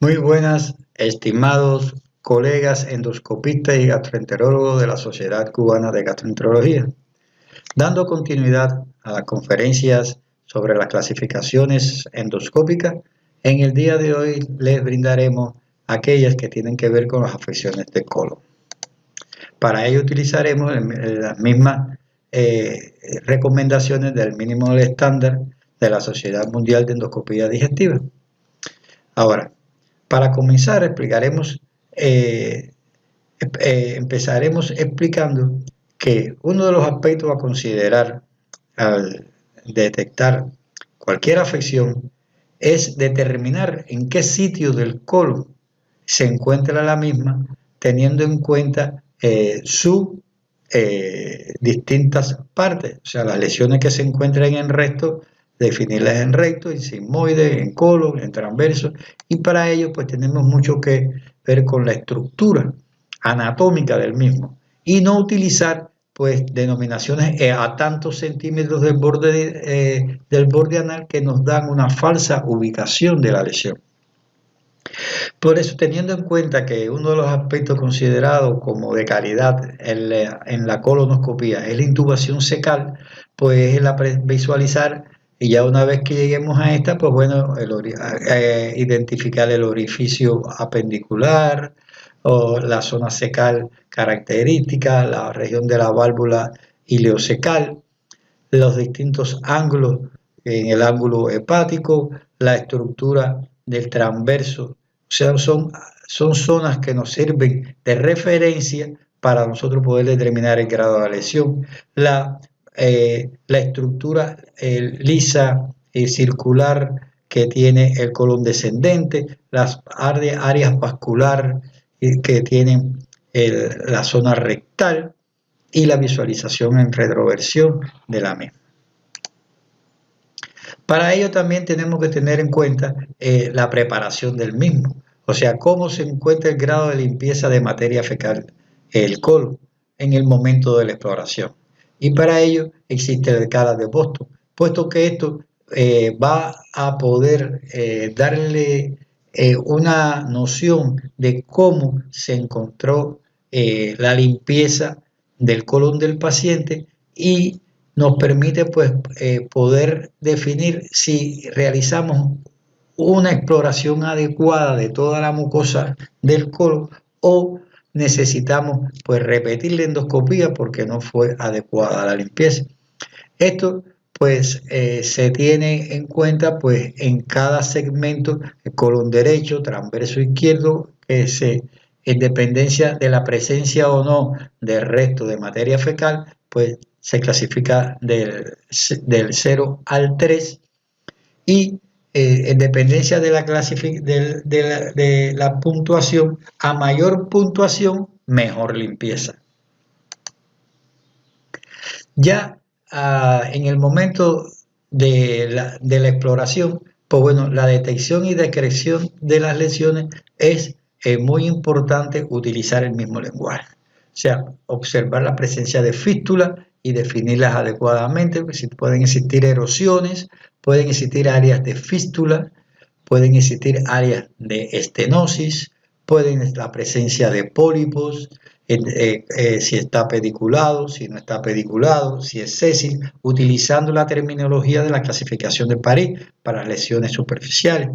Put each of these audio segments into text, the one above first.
Muy buenas, estimados colegas endoscopistas y gastroenterólogos de la Sociedad Cubana de Gastroenterología. Dando continuidad a las conferencias sobre las clasificaciones endoscópicas, en el día de hoy les brindaremos aquellas que tienen que ver con las afecciones del colon. Para ello utilizaremos las mismas recomendaciones del mínimo del estándar de la Sociedad Mundial de Endoscopía Digestiva. Ahora, para comenzar, empezaremos explicando que uno de los aspectos a considerar al detectar cualquier afección es determinar en qué sitio del colon se encuentra la misma, teniendo en cuenta sus distintas partes, o sea, las lesiones que se encuentran en recto, definirlas en recto, en sigmoide, en colon, en transverso, y para ello pues tenemos mucho que ver con la estructura anatómica del mismo y no utilizar pues denominaciones a tantos centímetros del borde anal que nos dan una falsa ubicación de la lesión. Por eso, teniendo en cuenta que uno de los aspectos considerados como de calidad en la colonoscopía es la intubación secal, pues visualizar, y ya una vez que lleguemos a esta, pues bueno, identificar el orificio apendicular o la zona secal característica, la región de la válvula ileocecal, los distintos ángulos en el ángulo hepático, la estructura del transverso. O sea, son zonas que nos sirven de referencia para nosotros poder determinar el grado de la lesión. La estructura lisa y circular que tiene el colon descendente, las áreas vascular que tienen la zona rectal y la visualización en retroversión de la misma. Para ello también tenemos que tener en cuenta la preparación del mismo, o sea, cómo se encuentra el grado de limpieza de materia fecal, el colon, en el momento de la exploración. Y para ello existe la escala de Boston, puesto que esto va a poder darle una noción de cómo se encontró la limpieza del colon del paciente y nos permite pues poder definir si realizamos una exploración adecuada de toda la mucosa del colon o necesitamos pues repetir la endoscopía porque no fue adecuada la limpieza. Esto pues se tiene en cuenta pues en cada segmento, el colon derecho, transverso izquierdo, en dependencia de la presencia o no del resto de materia fecal, pues se clasifica del 0 al 3 y en dependencia de la puntuación, a mayor puntuación, mejor limpieza. Ya en el momento de la exploración, pues bueno, la detección y descripción de las lesiones es muy importante utilizar el mismo lenguaje. O sea, observar la presencia de fístulas y definirlas adecuadamente, pues, si pueden existir erosiones, pueden existir áreas de fístula, pueden existir áreas de estenosis, pueden la presencia de pólipos, si está pediculado, si no está pediculado, si es sésil, utilizando la terminología de la clasificación de París para lesiones superficiales,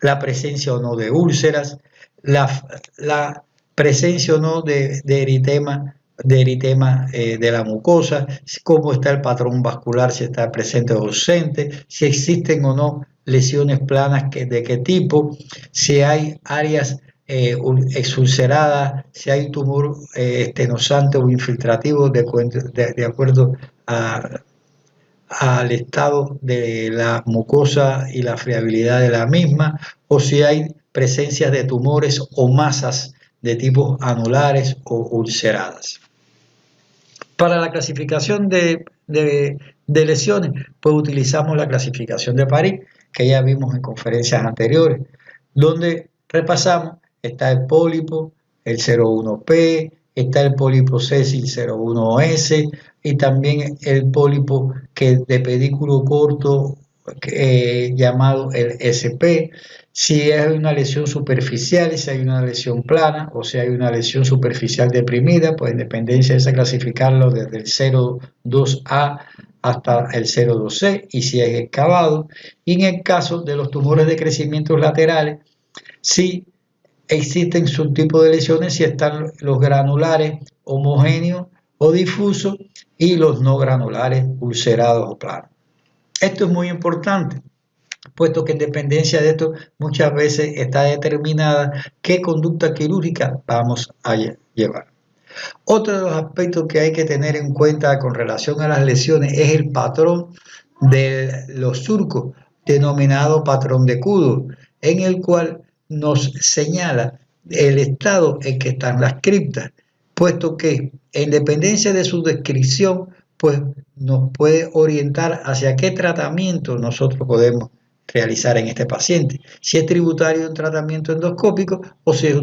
la presencia o no de úlceras, la presencia o no de eritema de la mucosa, cómo está el patrón vascular, si está presente o ausente, si existen o no lesiones planas, de qué tipo, si hay áreas exulceradas, si hay tumor estenosante o infiltrativo de acuerdo al estado de la mucosa y la friabilidad de la misma, o si hay presencia de tumores o masas de tipos anulares o ulceradas. Para la clasificación de lesiones, pues utilizamos la clasificación de París, que ya vimos en conferencias anteriores, donde repasamos, está el pólipo, el 01P, está el pólipo sésil 01S y también el pólipo que de pedículo corto llamado el SP, si es una lesión superficial, si hay una lesión plana o si hay una lesión superficial deprimida, pues en dependencia de esa clasificarlo desde el 0,2A hasta el 0,2C y si es excavado. Y en el caso de los tumores de crecimientos laterales, si existen subtipos de lesiones, si están los granulares homogéneos o difusos y los no granulares ulcerados o planos. Esto es muy importante, puesto que en dependencia de esto muchas veces está determinada qué conducta quirúrgica vamos a llevar. Otro de los aspectos que hay que tener en cuenta con relación a las lesiones es el patrón de los surcos, denominado patrón de Kudo, en el cual nos señala el estado en que están las criptas, puesto que en dependencia de su descripción, pues nos puede orientar hacia qué tratamiento nosotros podemos realizar en este paciente, si es tributario de un tratamiento endoscópico o si es,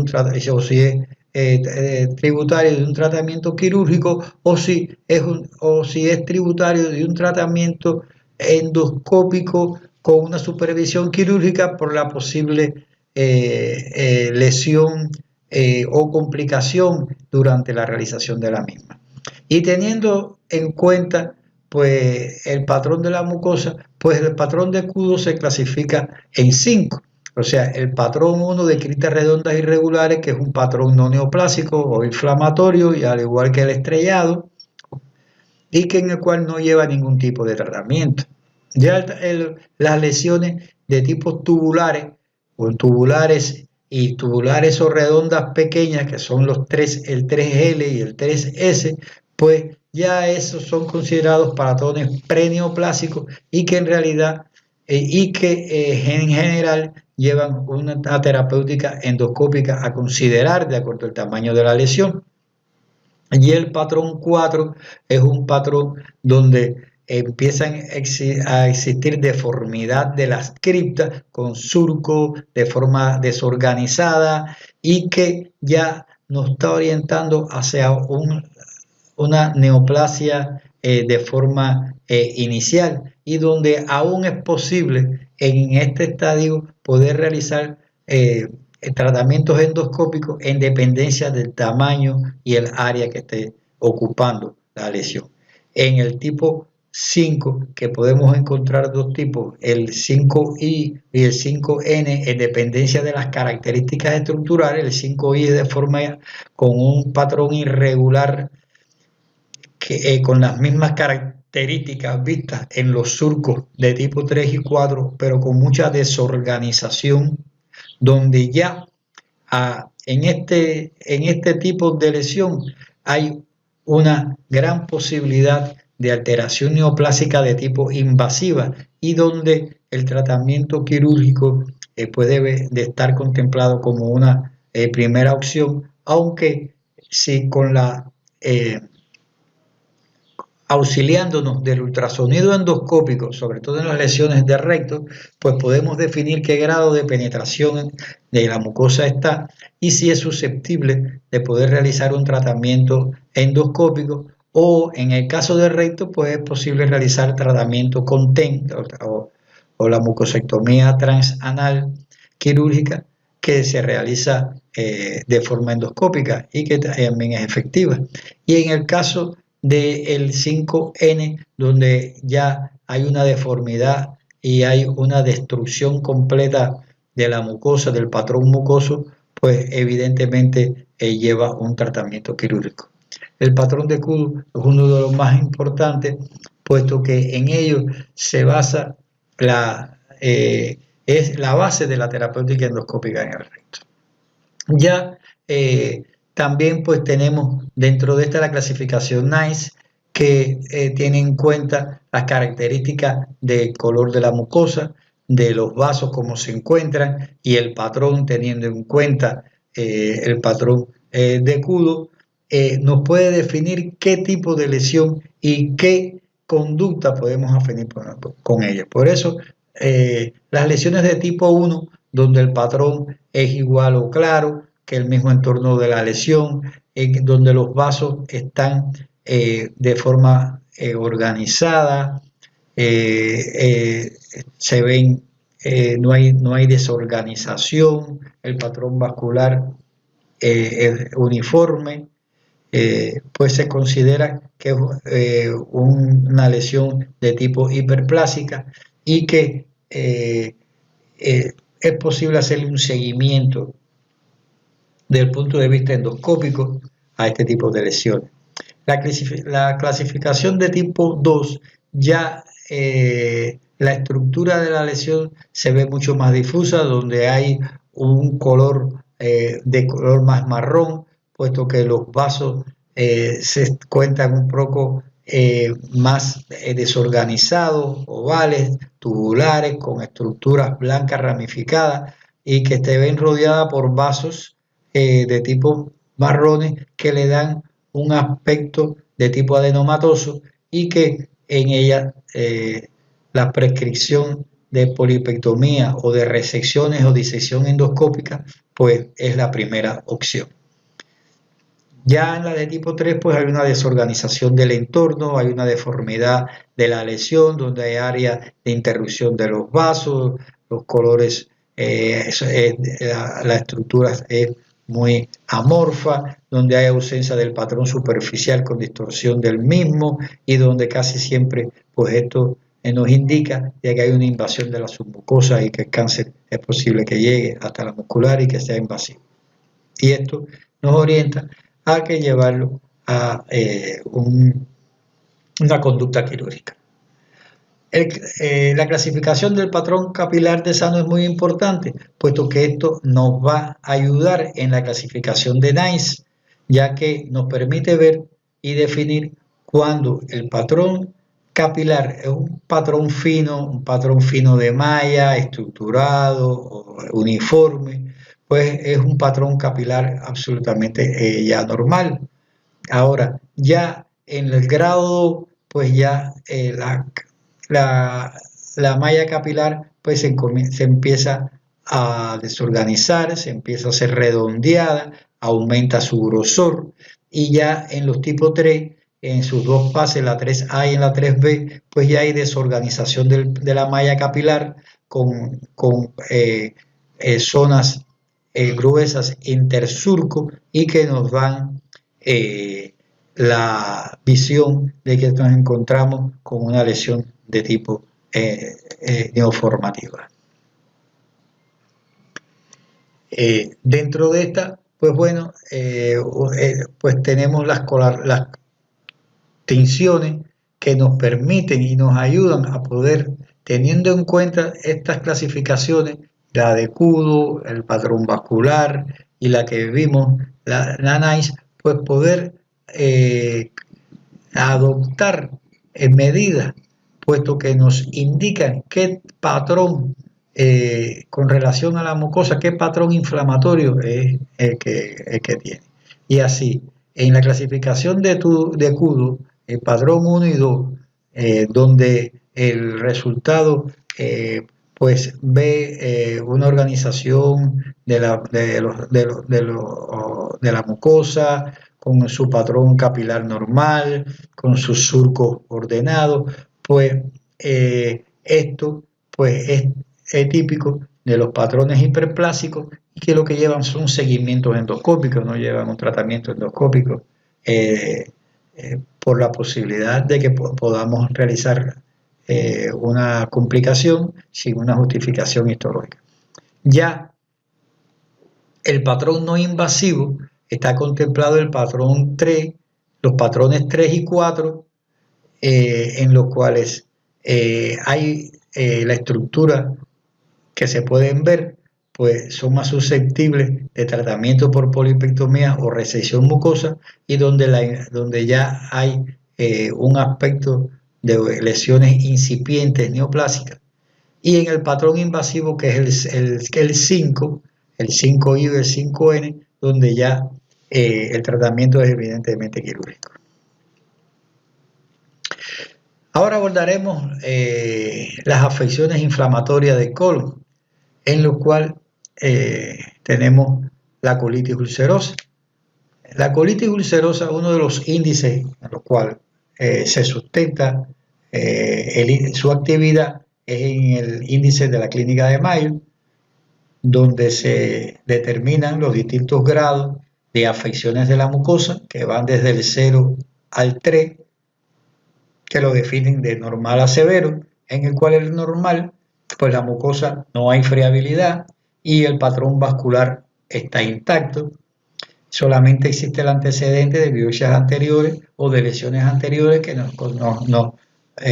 tributario de un tratamiento quirúrgico o si es tributario de un tratamiento endoscópico con una supervisión quirúrgica por la posible lesión o complicación durante la realización de la misma. Y teniendo en cuenta pues el patrón de la mucosa, pues el patrón de Kudo se clasifica en 5. O sea, el patrón 1 de criptas redondas irregulares, que es un patrón no neoplásico o inflamatorio, y al igual que el estrellado, y que en el cual no lleva ningún tipo de tratamiento. Ya las lesiones de tipo tubulares o tubulares y tubulares o redondas pequeñas, que son el 3L y el 3S, pues ya esos son considerados patrones preneoplásicos y que en realidad en general llevan una terapéutica endoscópica a considerar de acuerdo al tamaño de la lesión. Y el patrón 4 es un patrón donde empiezan a existir deformidad de las criptas con surco de forma desorganizada y que ya nos está orientando hacia una neoplasia de forma inicial y donde aún es posible en este estadio poder realizar tratamientos endoscópicos en dependencia del tamaño y el área que esté ocupando la lesión. En el tipo 5, que podemos encontrar dos tipos, el 5I y el 5N, en dependencia de las características estructurales. El 5I es de forma con un patrón irregular con las mismas características vistas en los surcos de tipo 3 y 4, pero con mucha desorganización, donde ya en este tipo de lesión hay una gran posibilidad de alteración neoplásica de tipo invasiva y donde el tratamiento quirúrgico puede de estar contemplado como una primera opción, aunque si con la auxiliándonos del ultrasonido endoscópico, sobre todo en las lesiones de recto, pues podemos definir qué grado de penetración de la mucosa está y si es susceptible de poder realizar un tratamiento endoscópico, o en el caso del recto pues es posible realizar tratamiento con TEN o la mucosectomía transanal quirúrgica, que se realiza de forma endoscópica y que también es efectiva. Y en el caso del 5N, donde ya hay una deformidad y hay una destrucción completa de la mucosa, del patrón mucoso, pues evidentemente lleva un tratamiento quirúrgico. El patrón de Kudo es uno de los más importantes, puesto que en ello se basa es la base de la terapéutica endoscópica en el recto. Ya también pues tenemos dentro de esta la clasificación NICE, que tiene en cuenta las características del color de la mucosa, de los vasos como se encuentran y el patrón, teniendo en cuenta el patrón de Kudo, nos puede definir qué tipo de lesión y qué conducta podemos afinir con ella. Por eso las lesiones de tipo 1, donde el patrón es igual o claro que el mismo entorno de la lesión, donde los vasos están de forma organizada, se ven, no hay desorganización, el patrón vascular es uniforme, pues se considera que es una lesión de tipo hiperplásica y que es posible hacerle un seguimiento desde el punto de vista endoscópico a este tipo de lesiones. La clasificación de tipo 2 ya la estructura de la lesión se ve mucho más difusa, donde hay un color de color más marrón, puesto que los vasos se cuentan un poco más desorganizados, ovales, tubulares, con estructuras blancas ramificadas y que se ven rodeadas por vasos de tipo marrones que le dan un aspecto de tipo adenomatoso y que en ella la prescripción de polipectomía o de resecciones o disección endoscópica pues es la primera opción. Ya en la de tipo 3 pues hay una desorganización del entorno, hay una deformidad de la lesión donde hay áreas de interrupción de los vasos, los colores, la estructura es muy amorfa, donde hay ausencia del patrón superficial con distorsión del mismo y donde casi siempre pues esto nos indica de que hay una invasión de la submucosa y que el cáncer es posible que llegue hasta la muscular y que sea invasivo. Y esto nos orienta a que llevarlo a una conducta quirúrgica. La clasificación del patrón capilar de Sano es muy importante, puesto que esto nos va a ayudar en la clasificación de NICE, ya que nos permite ver y definir cuando el patrón capilar es un patrón fino de malla, estructurado, uniforme, pues es un patrón capilar absolutamente ya normal. Ahora, ya en el grado, pues ya la malla capilar pues se empieza a desorganizar, se empieza a ser redondeada, aumenta su grosor y ya en los tipos 3, en sus dos fases, la 3A y en la 3B, pues ya hay desorganización de la malla capilar con zonas gruesas intersurco y que nos dan la visión de que nos encontramos con una lesión de tipo neoformativa. Dentro de esta, pues bueno, pues tenemos las tinciones que nos permiten y nos ayudan a poder, teniendo en cuenta estas clasificaciones, la de Kudo, el patrón vascular y la que vimos, la NICE, pues poder adoptar medidas, puesto que nos indican qué patrón con relación a la mucosa, qué patrón inflamatorio es el que tiene. Y así, en la clasificación de Kudo, el patrón 1 y 2, donde el resultado pues ve una organización de la mucosa con su patrón capilar normal, con sus surcos ordenados, pues esto pues es típico de los patrones hiperplásicos y que lo que llevan son seguimientos endoscópicos, no llevan un tratamiento endoscópico por la posibilidad de que podamos realizar una complicación sin una justificación histológica. Ya el patrón no invasivo está contemplado el patrón 3, los patrones 3 y 4, en los cuales hay la estructura que se pueden ver, pues son más susceptibles de tratamiento por polipectomía o resección mucosa y donde ya hay un aspecto de lesiones incipientes neoplásicas. Y en el patrón invasivo, que es el 5, el 5I y el 5N, donde ya el tratamiento es evidentemente quirúrgico. Ahora abordaremos las afecciones inflamatorias del colon, en lo cual tenemos la colitis ulcerosa. La colitis ulcerosa es uno de los índices en los cuales se sustenta su actividad es en el índice de la Clínica de Mayo, donde se determinan los distintos grados de afecciones de la mucosa, que van desde el 0 al 3, que lo definen de normal a severo, en el cual el normal, pues la mucosa no hay friabilidad y el patrón vascular está intacto. Solamente existe el antecedente de biopsias anteriores o de lesiones anteriores que nos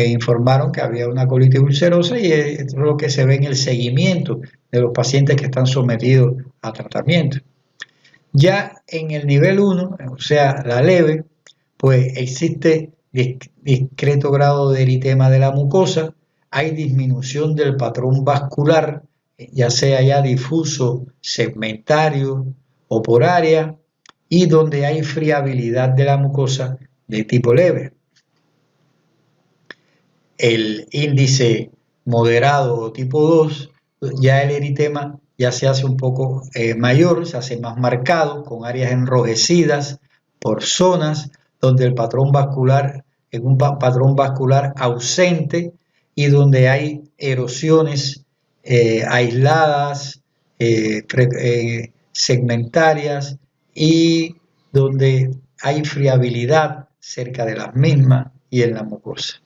informaron que había una colitis ulcerosa, y es lo que se ve en el seguimiento de los pacientes que están sometidos a tratamiento. Ya en el nivel 1, o sea, la leve, pues existe discreto grado de eritema de la mucosa, hay disminución del patrón vascular, ya sea ya difuso, segmentario o por área, y donde hay friabilidad de la mucosa de tipo leve. El índice moderado o tipo 2, ya el eritema ya se hace un poco mayor, se hace más marcado, con áreas enrojecidas por zonas donde el patrón vascular es un patrón vascular ausente y donde hay erosiones aisladas, segmentarias, y donde hay friabilidad cerca de las mismas y en la mucosa.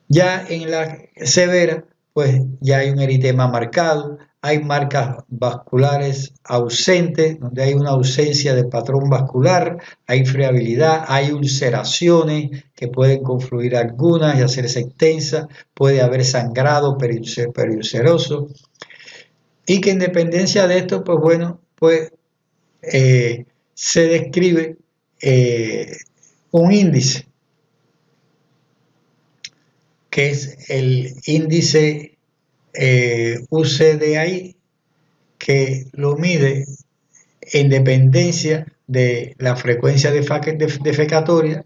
Ya en la severa, pues ya hay un eritema marcado, hay marcas vasculares ausentes, donde hay una ausencia de patrón vascular, hay friabilidad, hay ulceraciones que pueden confluir algunas y hacerse extensas, puede haber sangrado periulceroso, y que en dependencia de esto, pues bueno, pues se describe un índice, que es el índice UCDI, que lo mide en dependencia de la frecuencia defecatoria,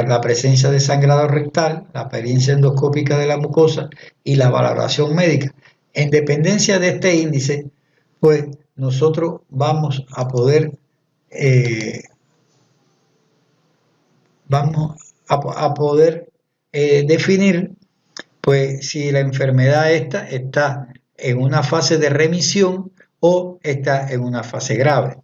la presencia de sangrado rectal, la experiencia endoscópica de la mucosa y la valoración médica. En dependencia de este índice, pues nosotros vamos a poder definir pues si la enfermedad esta está en una fase de remisión o está en una fase grave.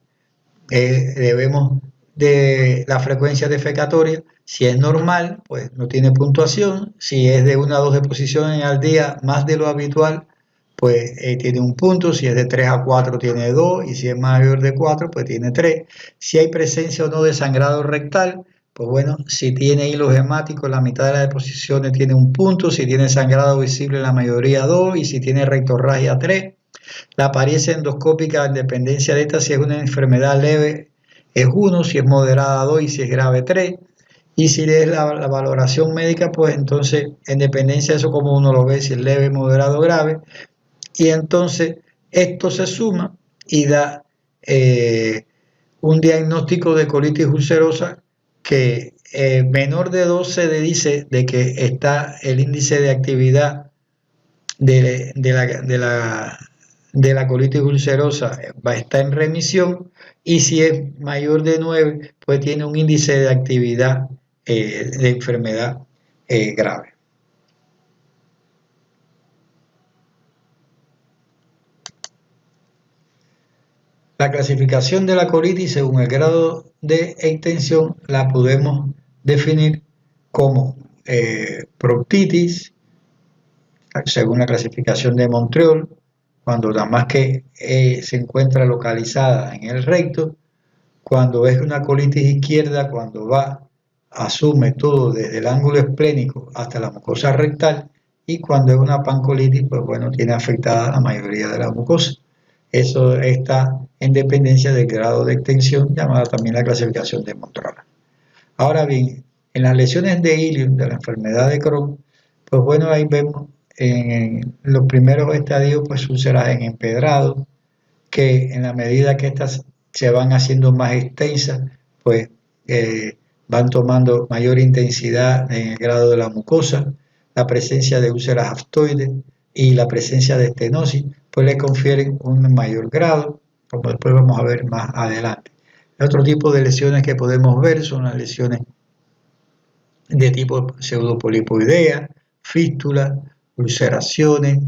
Debemos de la frecuencia defecatoria, si es normal, pues no tiene puntuación. Si es de 1 a 2 deposiciones al día más de lo habitual, pues tiene un punto. Si es de 3 a 4 tiene 2, y si es mayor de 4, pues tiene 3. Si hay presencia o no de sangrado rectal, pues bueno, si tiene hilos hemáticos, la mitad de las deposiciones tiene un punto, si tiene sangrado visible la mayoría 2, y si tiene rectorragia 3. La apariencia endoscópica, en dependencia de esta, si es una enfermedad leve es 1, si es moderada 2 y si es grave 3. Y si es la valoración médica, pues entonces en dependencia de eso, como uno lo ve, si es leve, moderado o grave. Y entonces esto se suma y da un diagnóstico de colitis ulcerosa que menor de 2 se dice de que está el índice de actividad de la colitis ulcerosa va a estar en remisión, y si es mayor de 9, pues tiene un índice de actividad de enfermedad grave. La clasificación de la colitis según el grado de extensión la podemos definir como proctitis, según la clasificación de Montreal, cuando nada más que se encuentra localizada en el recto, cuando es una colitis izquierda, cuando asume todo desde el ángulo esplénico hasta la mucosa rectal, y cuando es una pancolitis, pues bueno, tiene afectada la mayoría de la mucosa. Eso está en dependencia del grado de extensión, llamada también la clasificación de Montreal. Ahora bien, en las lesiones de ilium de la enfermedad de Crohn, pues bueno, ahí vemos en los primeros estadios, pues úlceras en empedrado, que en la medida que estas se van haciendo más extensas, pues van tomando mayor intensidad en el grado de la mucosa, la presencia de úlceras aftoides y la presencia de estenosis, pues le confieren un mayor grado, como después vamos a ver más adelante. El otro tipo de lesiones que podemos ver son las lesiones de tipo pseudopolipoidea, fístula, ulceraciones,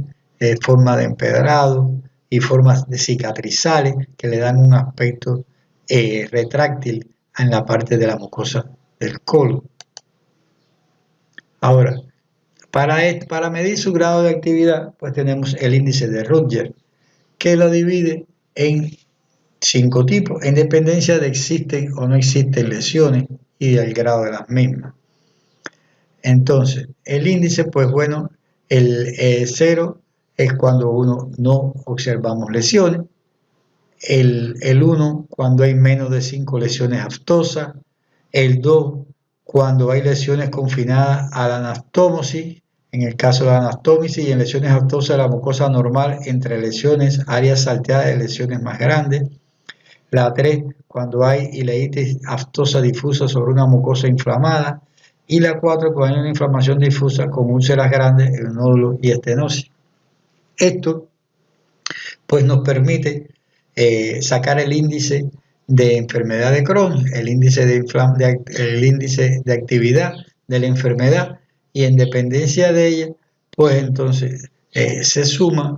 forma de empedrado y formas de cicatrizales que le dan un aspecto retráctil en la parte de la mucosa del colon. Ahora, para medir su grado de actividad, pues tenemos el índice de Rutger, que lo divide en 5 tipos, en dependencia de existen o no existen lesiones y del grado de las mismas. Entonces, el índice, pues bueno, el 0 es cuando no observamos lesiones, el 1 cuando hay menos de 5 lesiones aftosas, el 2 cuando hay lesiones confinadas a la anastomosis, en el caso de la anastomosis y en lesiones aftosas de la mucosa normal, entre lesiones, áreas salteadas de lesiones más grandes. La 3 cuando hay ileitis aftosa difusa sobre una mucosa inflamada. Y la 4 cuando hay una inflamación difusa con úlceras grandes, el nódulo y estenosis. Esto pues nos permite sacar el índice de enfermedad de Crohn, el índice de actividad de la enfermedad, y en dependencia de ella, pues entonces se suma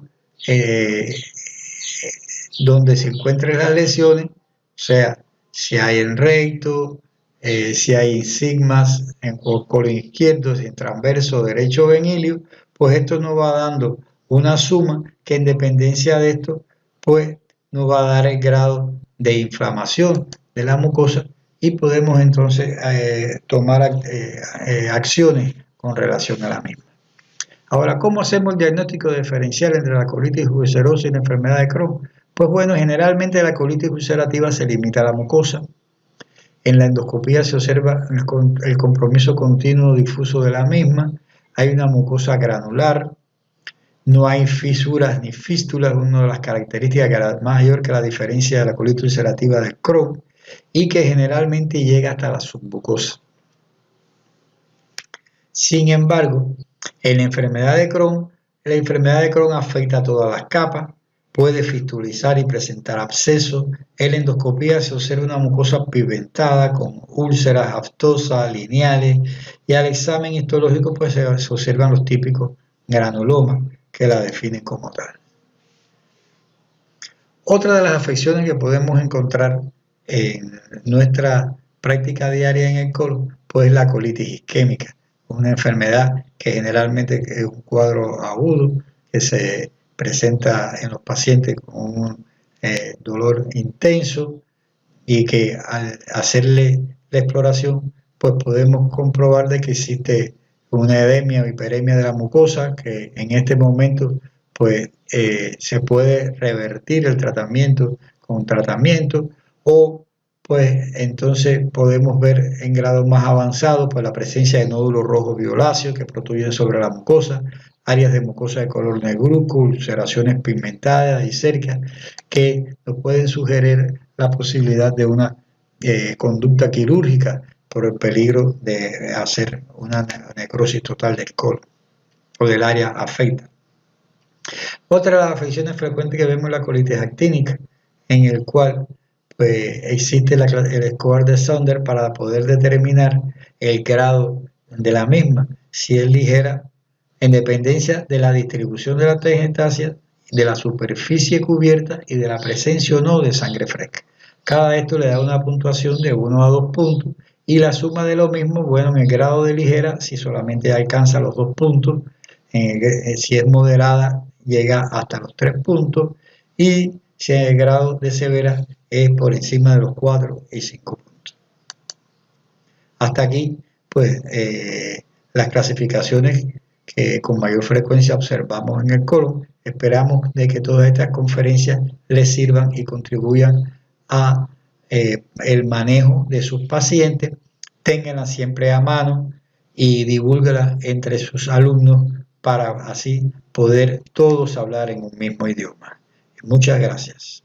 donde se encuentren las lesiones, o sea, si hay en recto, si hay sigmas en colon izquierdo, si en transverso, derecho o en ilio, pues esto nos va dando una suma que en dependencia de esto, pues nos va a dar el grado de inflamación de la mucosa y podemos entonces tomar acciones con relación a la misma. Ahora, ¿cómo hacemos el diagnóstico diferencial entre la colitis ulcerosa y la enfermedad de Crohn? Pues bueno, generalmente la colitis ulcerativa se limita a la mucosa. En la endoscopía se observa el compromiso continuo difuso de la misma. Hay una mucosa granular. No hay fisuras ni fístulas, una de las características mayor que la diferencia de la colitis ulcerativa del Crohn, y que generalmente llega hasta la submucosa. Sin embargo, en la enfermedad de Crohn afecta a todas las capas, puede fistulizar y presentar abscesos. En la endoscopía se observa una mucosa pigmentada con úlceras aftosas, lineales, y al examen histológico pues, se observan los típicos granulomas que la definen como tal. Otra de las afecciones que podemos encontrar en nuestra práctica diaria en el colon, pues la colitis isquémica, una enfermedad que generalmente es un cuadro agudo que se presenta en los pacientes con un dolor intenso y que al hacerle la exploración, pues podemos comprobar de que existe una edemia o hiperemia de la mucosa que en este momento pues se puede revertir el tratamiento con tratamiento, o pues entonces podemos ver en grado más avanzado pues la presencia de nódulos rojos violáceos que protruyen sobre la mucosa, áreas de mucosa de color negruzco, ulceraciones pigmentadas y cercas que nos pueden sugerir la posibilidad de una conducta quirúrgica por el peligro de hacer una necrosis total del colon o del área afecta. Otra de las afecciones frecuentes que vemos es la colitis actínica, en el cual pues, existe el score de Saunders para poder determinar el grado de la misma, si es ligera, en dependencia de la distribución de la telangiectasia, de la superficie cubierta y de la presencia o no de sangre fresca. Cada de esto le da una puntuación de 1 a 2 puntos, y la suma de lo mismo, bueno, en el grado de ligera, si solamente alcanza los 2 puntos, si es moderada, llega hasta los 3 puntos, y si en el grado de severa es por encima de los 4 y 5 puntos. Hasta aquí, pues, las clasificaciones que con mayor frecuencia observamos en el colon. Esperamos de que todas estas conferencias les sirvan y contribuyan a el manejo de sus pacientes. Ténganlas siempre a mano y divúlguelas entre sus alumnos para así poder todos hablar en un mismo idioma. Muchas gracias.